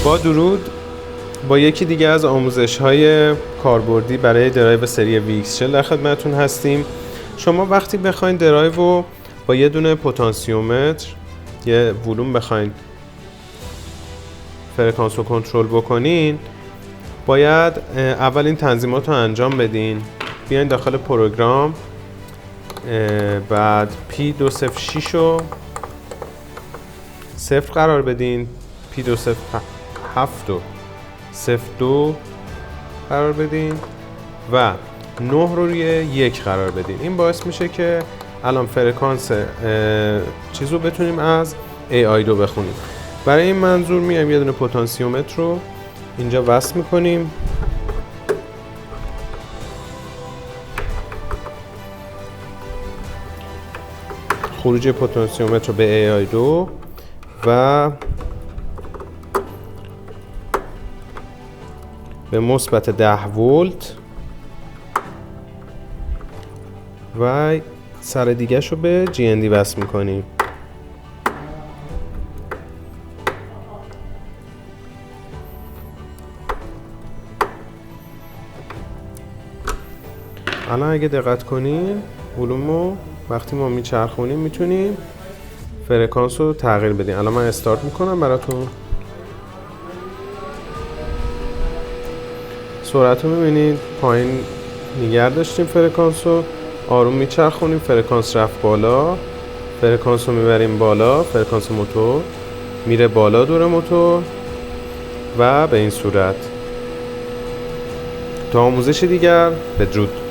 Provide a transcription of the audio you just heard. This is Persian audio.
با درود، با یکی دیگه از آموزش‌های کاربردی برای درایو سری VX40 در خدمتتون هستیم. شما وقتی بخواید درایو رو با یه دونه پتانسیومتر، یه ولوم بخواید فرکانس رو کنترل بکنین، باید اول این تنظیمات رو انجام بدین. بیاین داخل پروگرام، بعد P206 رو 0 قرار بدین، P207 رو 02 قرار بدین و 9 رو روی 1 قرار بدین. این باعث میشه که الان فرکانس چیز رو بتونیم از AI2 بخونیم. برای این منظور میایم یه دونه پتانسیومتر رو اینجا وصل میکنیم. خروج پتانسیومتر رو به AI2 و به مثبت 10 ولت و سر دیگه‌ش رو به GND وصل میکنیم. الان اگه دقت کنین ولومو وقتی ما میچرخونیم میتونیم فرکانس رو تغییر بدیم. الان من استارت میکنم براتون. سرعت رو میبینید پایین نگه داشتیم، فرکانس رو آروم میچرخونیم، فرکانس رفت بالا، فرکانس رو میبریم بالا، فرکانس موتور میره بالا دور موتور و به این صورت. تا آموزش دیگر بدرود.